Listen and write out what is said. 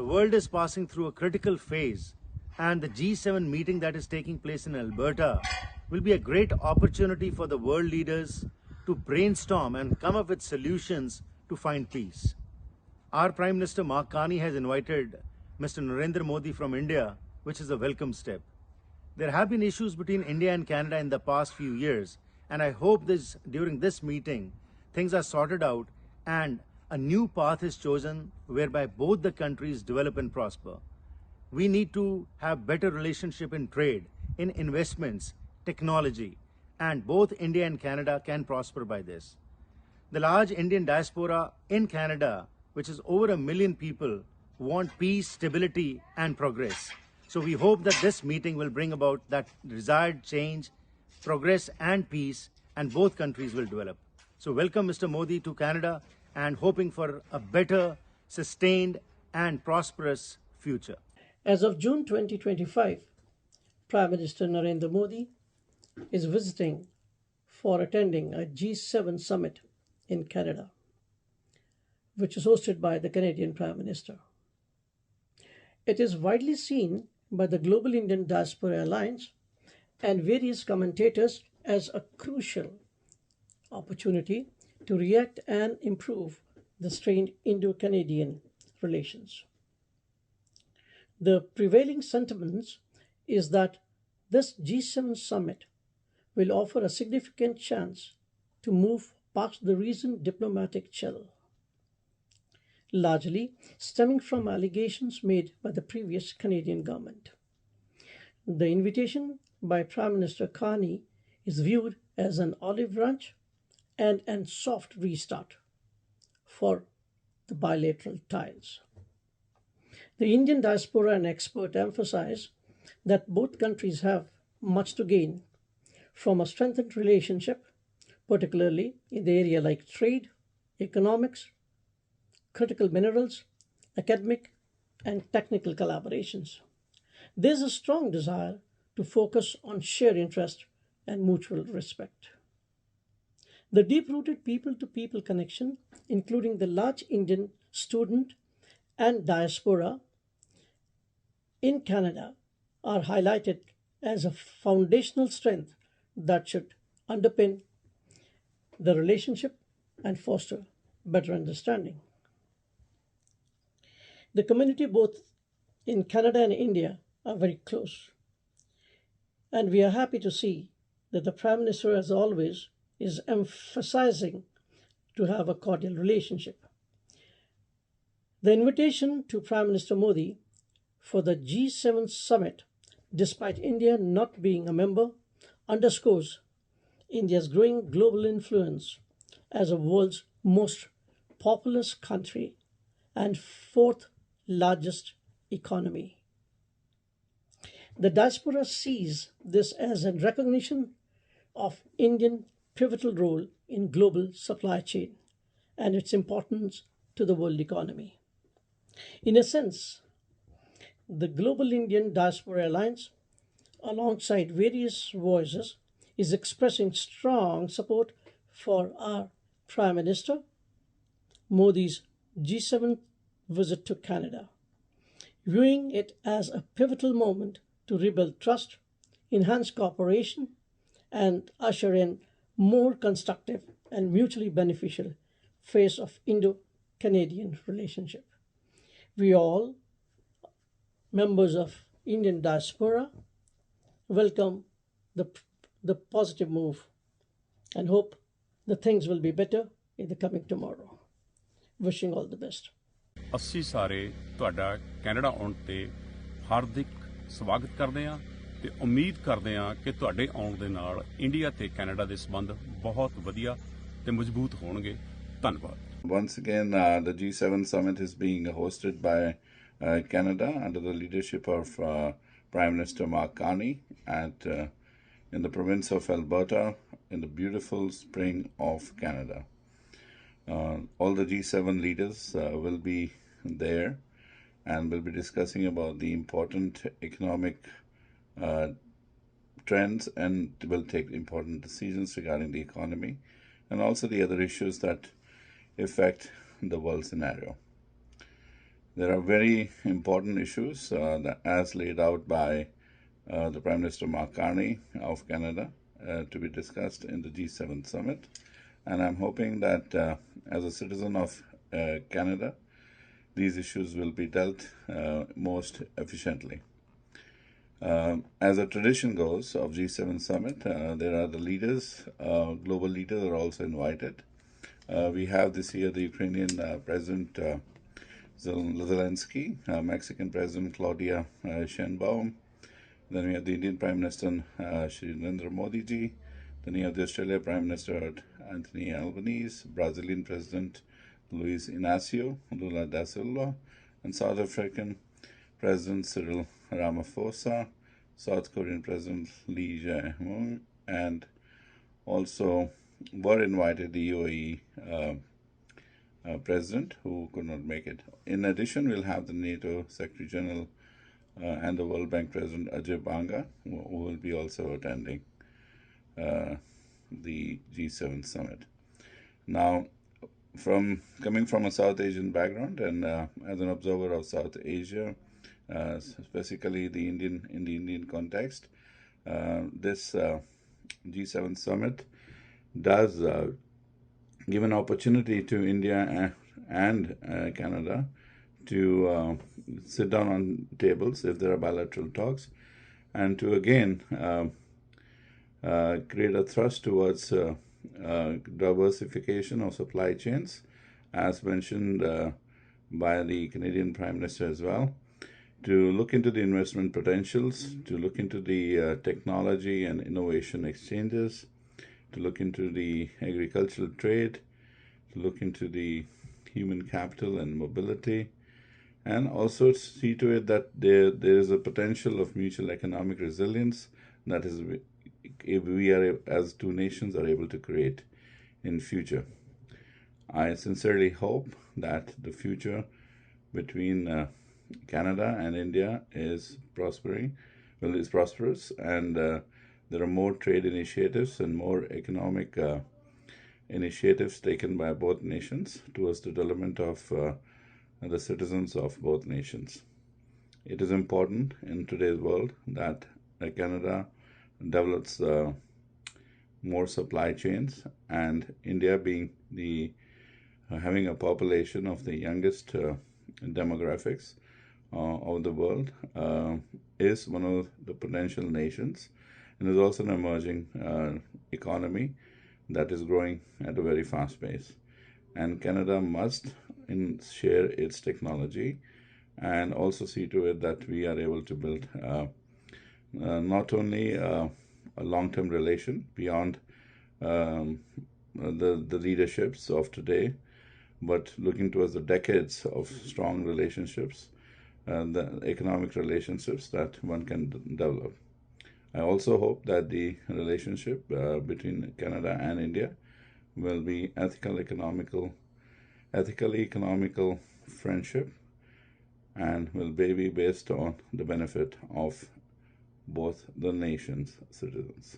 The world is passing through a critical phase, and the G7 meeting that is taking place in Alberta will be a great opportunity for the world leaders to brainstorm and come up with solutions to find peace. Our Prime Minister Mark Carney has invited Mr. Narendra Modi from India, which is a welcome step. There have been issues between India and Canada in the past few years, and I hope during this meeting things are sorted out and a new path is chosen whereby both the countries develop and prosper. We need to have better relationship in trade, in investments, technology, and both India and Canada can prosper by this. The large Indian diaspora in Canada, which is over 1 million people, want peace, stability, and progress. So we hope that this meeting will bring about that desired change, progress, and peace, and both countries will develop. So welcome Mr. Modi to Canada, and hoping for a better, sustained, and prosperous future. As of June 2025, Prime Minister Narendra Modi is visiting for attending a G7 summit in Canada, which is hosted by the Canadian Prime Minister. It is widely seen by the Global Indian Diaspora Alliance and various commentators as a crucial opportunity to react and improve the strained Indo-Canadian relations. The prevailing sentiment is that this G7 summit will offer a significant chance to move past the recent diplomatic chill, largely stemming from allegations made by the previous Canadian government. The invitation by Prime Minister Carney is viewed as an olive branch and a soft restart for the bilateral ties. The Indian diaspora and expert emphasize that both countries have much to gain from a strengthened relationship, particularly in the area like trade, economics, critical minerals, academic, and technical collaborations. There is a strong desire to focus on shared interest and mutual respect. The deep-rooted people-to-people connection, including the large Indian student and diaspora in Canada, are highlighted as a foundational strength that should underpin the relationship and foster better understanding. The community both in Canada and India are very close, and we are happy to see that the Prime Minister, as always, is emphasizing to have a cordial relationship. The invitation to Prime Minister Modi for the G7 summit, despite India not being a member, underscores India's growing global influence as the world's most populous country and fourth largest economy. The diaspora sees this as a recognition of Indian pivotal role in global supply chain and its importance to the world economy. In a sense, the Global Indian Diaspora Alliance, alongside various voices, is expressing strong support for our Prime Minister Modi's G7 visit to Canada, viewing it as a pivotal moment to rebuild trust, enhance cooperation, and usher in more constructive and mutually beneficial phase of Indo-Canadian relationship. We all, members of Indian diaspora, welcome the positive move and hope that things will be better in the coming tomorrow. Wishing all the best. ਅਸੀਂ ਸਾਰੇ ਤੁਹਾਡਾ Canada ਆਉਣ ਤੇ ਹਾਰਦਿਕ ਸਵਾਗਤ ਕਰਦੇ ਹਾਂ ਤੇ ਉਮੀਦ ਕਰਦੇ ਹਾਂ ਕਿ ਤੁਹਾਡੇ ਆਉਣ ਦੇ ਨਾਲ ਇੰਡੀਆ ਤੇ ਕੈਨੇਡਾ ਦੇ ਸੰਬੰਧ ਬਹੁਤ ਵਧੀਆ ਤੇ ਮਜ਼ਬੂਤ ਹੋਣਗੇ। ਧੰਨਵਾਦ। Once again, the G7 summit is being hosted by Canada under the leadership of Prime Minister Mark Carney in the province of Alberta in the beautiful spring of Canada. All the G7 leaders will be there and will be discussing about the important economic trends and will take important decisions regarding the economy and also the other issues that affect the world scenario. There are very important issues that, as laid out by the Prime Minister Mark Carney of Canada, to be discussed in the G7 summit. And I'm hoping that as a citizen of Canada, these issues will be dealt most efficiently. As a tradition goes of G7 summit, there are the leaders, global leaders are also invited. We have this year the Ukrainian President Zelensky, Mexican President Claudia Sheinbaum. Then we have the Indian Prime Minister Shri Narendra Modi ji. Then we have the Australia Prime Minister Anthony Albanese, Brazilian President Luiz Inácio Lula da Silva, and South African President Cyril Ramaphosa, South Korean President Lee Jae-myung, and also were invited the UAE president who could not make it. In addition, we'll have the NATO Secretary General and the World Bank President Ajay Banga, who will be also attending the G7 summit. Now, coming from a South Asian background and as an observer of South Asia, specifically in the Indian context, this G7 summit does give an opportunity to India and Canada to sit down on tables if there are bilateral talks, and to again create a thrust towards diversification of supply chains, as mentioned by the Canadian Prime Minister as well, to look into the investment potentials, to look into the technology and innovation exchanges, to look into the agricultural trade, to look into the human capital and mobility, and also see to it that there is a potential of mutual economic resilience that is, if we are, as two nations, are able to create in future. I sincerely hope that the future between Canada and India is prosperous, and there are more trade initiatives and more economic initiatives taken by both nations towards the development of the citizens of both nations. It is important in today's world that Canada develops more supply chains, and India, being the having a population of the youngest demographics of the world, is one of the potential nations, and is also an emerging economy that is growing at a very fast pace. And Canada must share its technology and also see to it that we are able to build not only a long-term relation beyond the leaderships of today, but looking towards the decades of strong relationships, the economic relationships that one can develop. I also hope that the relationship between Canada and India will be ethically economical friendship, and will be based on the benefit of both the nation's citizens.